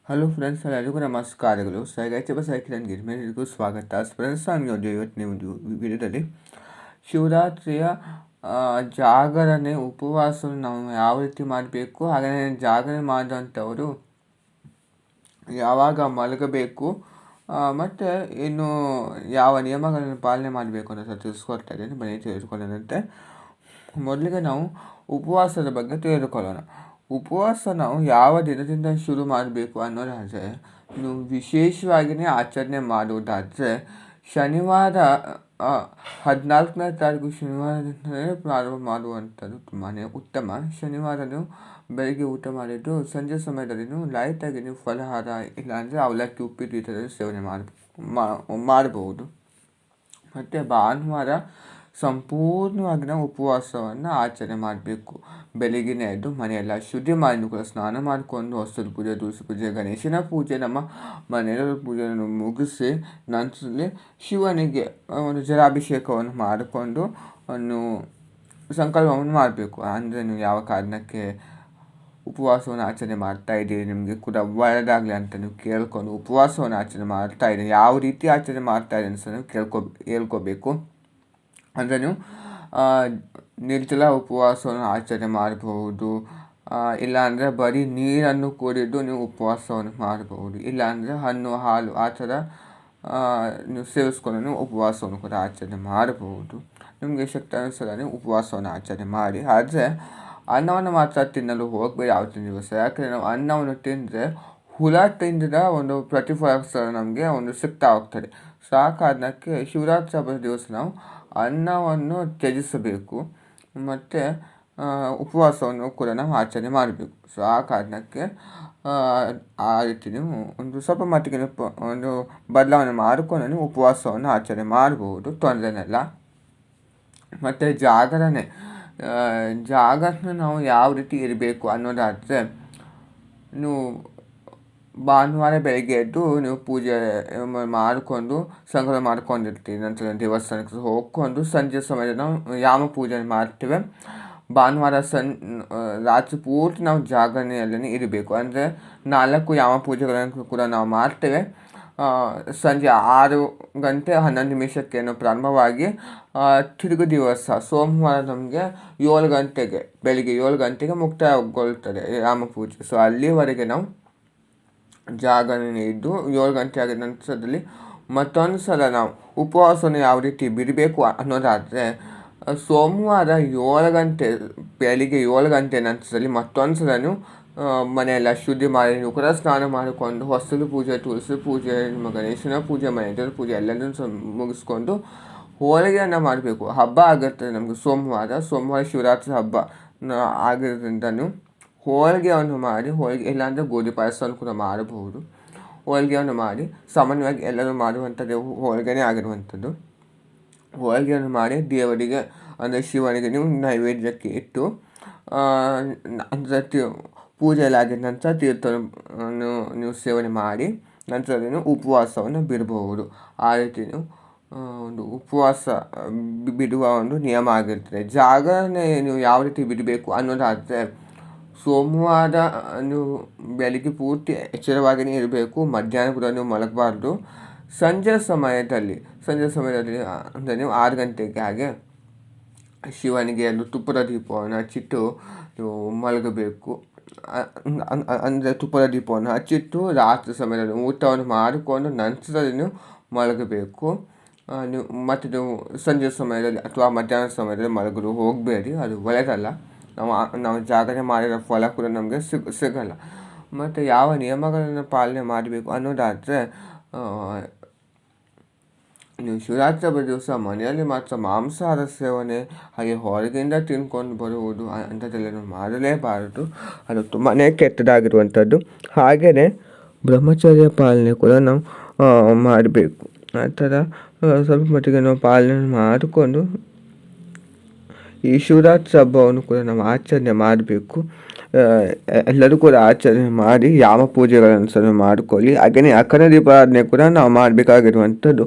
Hello friends, ಎಲ್ಲರಿಗೂ ನಮಸ್ಕಾರಗಳು. ಸೈಗಾಯ್ತು cycle ಗಿರ್ಮೇರಿಗೂ ಸ್ವಾಗತ. ಫ್ರೆಂಡ್ಸ್, ನಾನು ಇವತ್ತು ನೀವು ವಿಡಿಯೋದಲ್ಲಿ ಶಿವರಾತ್ರಿಯ ಜಾಗರಣೆ ಉಪವಾಸವನ್ನು ನಾವು ಯಾವ ರೀತಿ ಮಾಡಬೇಕು, ಹಾಗೆಯೇ ಜಾಗರಣೆ ಮಾಡಿದಂಥವರು ಯಾವಾಗ ಮಲಗಬೇಕು ಮತ್ತು ಇನ್ನು ಯಾವ ನಿಯಮಗಳನ್ನು ಪಾಲನೆ ಮಾಡಬೇಕು ಅಂತ ತಿಳಿಸ್ಕೊಡ್ತಾ ಇದ್ದೀನಿ. ಬನ್ನಿ ತಿಳಿದುಕೊಳ್ಳೋಣಂತೆ. ಮೊದಲಿಗೆ ನಾವು ಉಪವಾಸದ ಬಗ್ಗೆ ತಿಳಿದುಕೊಳ್ಳೋಣ. ಉಪವಾಸ ನಾವು ಯಾವ ದಿನದಿಂದ ಶುರು ಮಾಡಬೇಕು ಅನ್ನೋದಾದರೆ, ನೀವು ವಿಶೇಷವಾಗಿಯೇ ಆಚರಣೆ ಮಾಡುವುದಾದರೆ ಶನಿವಾರ 14ನೇ ತಾರೀಕು ಶನಿವಾರದಿಂದಲೇ ಪ್ರಾರಂಭ ಮಾಡುವಂಥದ್ದು ತುಂಬಾ ಉತ್ತಮ. ಶನಿವಾರ ನೀವು ಬೆಳಗ್ಗೆ ಊಟ ಮಾಡಿದ್ದು ಸಂಜೆ ಸಮಯದಲ್ಲಿ ನೀವು ಲೈಟಾಗಿ ನೀವು ಫಲಹಾರ ಇಲ್ಲಾಂದರೆ ಅವಲಕ್ಕಿ ಉಪ್ಪಿಟ್ಟು ಈ ಥರ ಸೇವನೆ ಮಾಡಬಹುದು. ಮತ್ತು ಭಾನುವಾರ ಸಂಪೂರ್ಣವಾಗಿ ನಾವು ಉಪವಾಸವನ್ನು ಆಚರಣೆ ಮಾಡಬೇಕು. ಬೆಳಗ್ಗೆನೇ ಎದ್ದು ಮನೆಯೆಲ್ಲ ಶುದ್ಧಿ ಮಾಡಿ ಕೂಡ ಸ್ನಾನ ಮಾಡಿಕೊಂಡು ಹೊಸದು ಪೂಜೆ, ತುಳಸಿ ಪೂಜೆ, ಗಣೇಶನ ಪೂಜೆ, ನಮ್ಮ ಮನೆಯ ಪೂಜೆಯನ್ನು ಮುಗಿಸಿ ನಂತರದಲ್ಲಿ ಶಿವನಿಗೆ ಒಂದು ಜಲಾಭಿಷೇಕವನ್ನು ಮಾಡಿಕೊಂಡು ಒಂದು ಸಂಕಲ್ಪವನ್ನು ಮಾಡಬೇಕು. ಅಂದರೆ ನೀವು ಯಾವ ಕಾರಣಕ್ಕೆ ಉಪವಾಸವನ್ನು ಆಚರಣೆ ಮಾಡ್ತಾ ಇದ್ದೀರಿ, ನಿಮಗೆ ಕೂಡ ಒಳ್ಳೆಯದಾಗಲಿ ಅಂತ ನೀವು ಕೇಳ್ಕೊಂಡು ಉಪವಾಸವನ್ನು ಆಚರಣೆ ಮಾಡ್ತಾ ಇದ್ದೀರಿ, ಯಾವ ರೀತಿ ಆಚರಣೆ ಮಾಡ್ತಾ ಇದ್ದೀನಿ ಅಂತ ನೀವು ಹೇಳ್ಕೋಬೇಕು. ಅಂದರೆ ನೀವು ನಿರ್ಜಲ ಉಪವಾಸವನ್ನು ಆಚರಣೆ ಮಾಡಬಹುದು. ಇಲ್ಲಾಂದರೆ ಬರೀ ನೀರನ್ನು ಕುಡಿದು ನೀವು ಉಪವಾಸವನ್ನು ಮಾಡಬಹುದು. ಇಲ್ಲಾಂದರೆ ಹಣ್ಣು ಹಾಲು ಆ ಥರ ನೀವು ಸೇವಿಸ್ಕೊಂಡು ನೀವು ಉಪವಾಸವನ್ನು ಕೂಡ ಆಚರಣೆ ಮಾಡಬಹುದು. ನಿಮಗೆ ಶಕ್ತಿ ಅನುಸಾರ ನೀವು ಉಪವಾಸವನ್ನು ಆಚರಣೆ ಮಾಡಿ. ಆದರೆ ಅನ್ನವನ್ನು ಮಾತ್ರ ತಿನ್ನಲು ಹೋಗಬೇಡಿ ಯಾವತ್ತಿನ ದಿವಸ. ಯಾಕಂದರೆ ನಾವು ಅನ್ನವನ್ನು ತಿಂದರೆ ಹುಳ ತಿಂದಿದ ಒಂದು ಪ್ರತಿಫಲ ನಮಗೆ ಒಂದು ಸಿಗ್ತಾ ಹೋಗ್ತದೆ. ಆ ಕಾರಣಕ್ಕೆ ಶಿವರಾತ್ರಿ ಹಬ್ಬದ ದಿವಸ ನಾವು ಅನ್ನವನ್ನು ತ್ಯಜಿಸಬೇಕು ಮತ್ತು ಉಪವಾಸವನ್ನು ಕೂಡ ನಾವು ಆಚರಣೆ ಮಾಡಬೇಕು. ಸೊ ಆ ಕಾರಣಕ್ಕೆ ಆ ರೀತಿ ನೀವು ಒಂದು ಸ್ವಲ್ಪ ಮಟ್ಟಿಗೆ ಒಂದು ಬದಲಾವಣೆ ಮಾಡಿಕೊಂಡು ನೀವು ಉಪವಾಸವನ್ನು ಆಚರಣೆ ಮಾಡಬಹುದು, ತೊಂದರೆನೆಲ್ಲ. ಮತ್ತು ಜಾಗರಣೆ ನಾವು ಯಾವ ರೀತಿ ಇರಬೇಕು ಅನ್ನೋದಾದರೆ, ನೀವು ಭಾನುವಾರ ಬೆಳಗ್ಗೆ ಎದ್ದು ನೀವು ಪೂಜೆ ಮಾಡಿಕೊಂಡು ಸಂಗ್ರಹ ಮಾಡ್ಕೊಂಡಿರ್ತೀವಿ. ನಂತರ ದೇವಸ್ಥಾನಕ್ಕೆ ಹೋಗ್ಕೊಂಡು ಸಂಜೆ ಸಮಯದಲ್ಲಿ ನಾವು ಯಾಮ ಪೂಜೆ ಮಾಡ್ತೇವೆ. ಭಾನುವಾರ ರಾತ್ರಿ ಪೂರ್ತಿ ನಾವು ಜಾಗರಣೆಯಲ್ಲೇ ಇರಬೇಕು. ಅಂದರೆ 4 ಯಾಮ ಪೂಜೆಗಳನ್ನು ಕೂಡ ನಾವು ಮಾಡ್ತೇವೆ. ಸಂಜೆ 6 ಗಂಟೆ 11 ನಿಮಿಷಕ್ಕೆ ಪ್ರಾರಂಭವಾಗಿ ತಿರುಗು ದಿವಸ ಸೋಮವಾರ ನಮಗೆ 7 ಗಂಟೆಗೆ ಬೆಳಿಗ್ಗೆ 7 ಗಂಟೆಗೆ ಮುಕ್ತಾಯಗೊಳ್ತದೆ ಯಾಮ ಪೂಜೆ. ಸೊ ಅಲ್ಲಿವರೆಗೆ ನಾವು ಜಾಗರಣೆ ಇದ್ದು 7 ಗಂಟೆ ಆಗಿದ ನಂತರದಲ್ಲಿ ಮತ್ತೊಂದು ಸಲ ನಾವು ಉಪವಾಸವನ್ನು ಯಾವ ರೀತಿ ಬಿಡಬೇಕು ಅನ್ನೋದಾದರೆ, ಸೋಮವಾರ 7 ಗಂಟೆ ಬೆಳಿಗ್ಗೆ 7 ಗಂಟೆ ನಂತರದಲ್ಲಿ ಮತ್ತೊಂದು ಸಲ ನೀವು ಮನೆಯೆಲ್ಲ ಶುದ್ಧಿ ಮಾಡಿ ನೀವು ಕೂಡ ಸ್ನಾನ ಮಾಡಿಕೊಂಡು ಹೊಸಲು ಪೂಜೆ, ತುಳಸಿ ಪೂಜೆ, ನಿಮ್ಮ ಗಣೇಶನ ಪೂಜೆ, ಮನೆದೇವ್ರ ಪೂಜೆ ಎಲ್ಲದನ್ನು ಮುಗಿಸ್ಕೊಂಡು ಹೋಳಿಗೆಯನ್ನು ಮಾಡಬೇಕು. ಹಬ್ಬ ಆಗಿರ್ತದೆ ನಮಗೆ ಸೋಮವಾರ ಶಿವರಾತ್ರಿ ಹಬ್ಬ ಆಗಿರೋದ್ರಿಂದ ನೀವು ಹೋಳಿಗೆಯನ್ನು ಮಾಡಿ, ಇಲ್ಲಾಂದರೆ ಗೋಧಿ ಪಾಯಸವನ್ನು ಕೂಡ ಮಾಡಬಹುದು. ಹೋಳಿಗೆಯನ್ನು ಮಾಡಿ, ಸಾಮಾನ್ಯವಾಗಿ ಎಲ್ಲರೂ ಮಾಡುವಂಥದ್ದು ಹೋಳಿಗೆನೇ ಆಗಿರುವಂಥದ್ದು. ಹೋಳಿಗೆಯನ್ನು ಮಾಡಿ ದೇವರಿಗೆ ಅಂದರೆ ಶಿವನಿಗೆ ನೀವು ನೈವೇದ್ಯಕ್ಕೆ ಇಟ್ಟು ಅಂದರೆ ಪೂಜೆ ಎಲ್ಲ ಆಗಿದ ನಂತರ ತೀರ್ಥವನ್ನು ನೀವು ಸೇವನೆ ಮಾಡಿ ನಂತರ ನೀವು ಉಪವಾಸವನ್ನು ಬಿಡಬಹುದು. ಆ ರೀತಿ ನೀವು ಒಂದು ಉಪವಾಸ ಬಿಡುವ ಒಂದು ನಿಯಮ ಆಗಿರ್ತದೆ. ಜಾಗರಣೆ ನೀವು ಯಾವ ರೀತಿ ಬಿಡಬೇಕು ಅನ್ನೋದಾದರೆ, ಸೋಮವಾರ ನೀವು ಬೆಳಿಗ್ಗೆ ಪೂರ್ತಿ ಎಚ್ಚರವಾಗಿಯೇ ಇರಬೇಕು. ಮಧ್ಯಾಹ್ನ ಕೂಡ ನೀವು ಮಲಗಬಾರ್ದು. ಸಂಜೆ ಸಮಯದಲ್ಲಿ ಅಂದರೆ ನೀವು 6 ಗಂಟೆಗೆ ಹಾಗೆ ಶಿವನಿಗೆ ಒಂದು ತುಪ್ಪದ ದೀಪವನ್ನು ಹಚ್ಚಿಟ್ಟು ನೀವು ಮಲಗಬೇಕು. ಅಂದರೆ ತುಪ್ಪದ ದೀಪವನ್ನು ಹಚ್ಚಿಟ್ಟು ರಾತ್ರಿ ಸಮಯದಲ್ಲಿ ಊಟವನ್ನು ಮಾಡಿಕೊಂಡು ನಂತರದಲ್ಲಿ ನೀವು ಮಲಗಬೇಕು. ನೀವು ಸಂಜೆ ಸಮಯದಲ್ಲಿ ಅಥವಾ ಮಧ್ಯಾಹ್ನ ಸಮಯದಲ್ಲಿ ಮಲಗಲು ಹೋಗಬೇಡಿ, ಅದು ಒಳ್ಳೆಯದಲ್ಲ. ನಾವು ಜಾಗರಣೆ ಮಾಡಿರೋ ಫಲ ಕೂಡ ನಮಗೆ ಸಿಗಲ್ಲ. ಮತ್ತು ಯಾವ ನಿಯಮಗಳನ್ನು ಪಾಲನೆ ಮಾಡಬೇಕು ಅನ್ನೋದಾದರೆ, ನೀವು ಶಿವರಾತ್ರಿ ಹಬ್ಬದ ದಿವಸ ಮನೆಯಲ್ಲಿ ಮಾತ್ರ ಮಾಂಸಾಹಾರ ಸೇವನೆ ಹಾಗೆ ಹೊರಗಿಂದ ತಿನ್ಕೊಂಡು ಬರುವುದು ಅಂಥದ್ದೆಲ್ಲ ಮಾಡಲೇಬಾರದು. ಅದು ತುಂಬಾ ಕೆಟ್ಟದಾಗಿರುವಂಥದ್ದು. ಹಾಗೆಯೇ ಬ್ರಹ್ಮಚರ್ಯ ಪಾಲನೆ ಕೂಡ ನಾವು ಮಾಡಬೇಕು. ಆ ಥರ ಸ್ವಲ್ಪ ಮಟ್ಟಿಗೆ ನಾವು ಪಾಲನೆ ಮಾಡಿಕೊಂಡು ಈ ಶಿವರಾತ್ರಿ ಹಬ್ಬವನ್ನು ಕೂಡ ನಾವು ಆಚರಣೆ ಮಾಡಬೇಕು. ಎಲ್ಲರೂ ಕೂಡ ಆಚರಣೆ ಮಾಡಿ ಯಾಮ ಪೂಜೆಗಳನ್ನು ಸಹ ಮಾಡಿಕೊಳ್ಳಿ. ಹಾಗೆಯೇ ಅಖಂಡ ದೀಪಾರಾಧನೆ ಕೂಡ ನಾವು ಮಾಡಬೇಕಾಗಿರುವಂಥದ್ದು.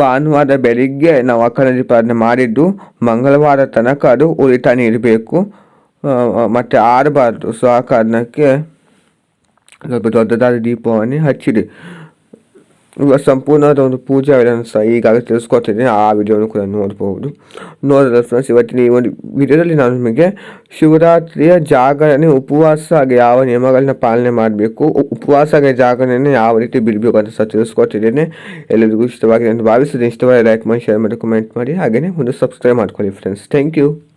ಭಾನುವಾರ ಬೆಳಿಗ್ಗೆ ನಾವು ಅಖಂಡ ದೀಪಾರಾಧನೆ ಮಾಡಿದ್ದು ಮಂಗಳವಾರ ತನಕ ಅದು ಉರಿತಾನೆ ಇರಬೇಕು ಮತ್ತು ಆರಬಾರ್ದು. ಸೊ ಆ ಕಾರಣಕ್ಕೆ ಸ್ವಲ್ಪ ದೊಡ್ಡದಾದ ದೀಪವನ್ನೇ ಹಚ್ಚಿದೆ. ಇವಾಗ ಸಂಪೂರ್ಣವಾದ ಒಂದು ಪೂಜಾ ವಿಧಾನ ಸಹ ಈಗಾಗಲೇ ತಿಳಿಸ್ಕೊಟ್ಟಿದ್ದೀನಿ, ಆ ವಿಡಿಯೋನು ಕೂಡ ನೋಡ್ಬೋದು. ನೋಡಿದ್ರೆ ಫ್ರೆಂಡ್ಸ್, ಇವತ್ತಿನ ಈ ಒಂದು ವಿಡಿಯೋದಲ್ಲಿ ನಾನು ನಿಮಗೆ ಶಿವರಾತ್ರಿಯ ಜಾಗರಣೆ, ಉಪವಾಸ ಹಾಗೆ ಯಾವ ನಿಯಮಗಳನ್ನ ಪಾಲನೆ ಮಾಡಬೇಕು, ಉಪವಾಸ ಹಾಗೆ ಜಾಗರಣೆಯನ್ನು ಯಾವ ರೀತಿ ಬಿಡಬೇಕು ಅಂತ ಸಹ ತಿಳಿಸ್ಕೊಟ್ಟಿದ್ದೇನೆ. ಎಲ್ಲರಿಗೂ ಇಷ್ಟವಾಗಿದೆ ಅಂತ ಭಾವಿಸಿದೆ. ಇಷ್ಟವಾದ ಲೈಕ್ ಮಾಡಿ, ಶೇರ್ ಮಾಡಿ, ಕಮೆಂಟ್ ಮಾಡಿ, ಹಾಗೆಯೇ ಒಂದು ಸಬ್ಸ್ಕ್ರೈಬ್ ಮಾಡ್ಕೊಳ್ಳಿ ಫ್ರೆಂಡ್ಸ್. Thank you.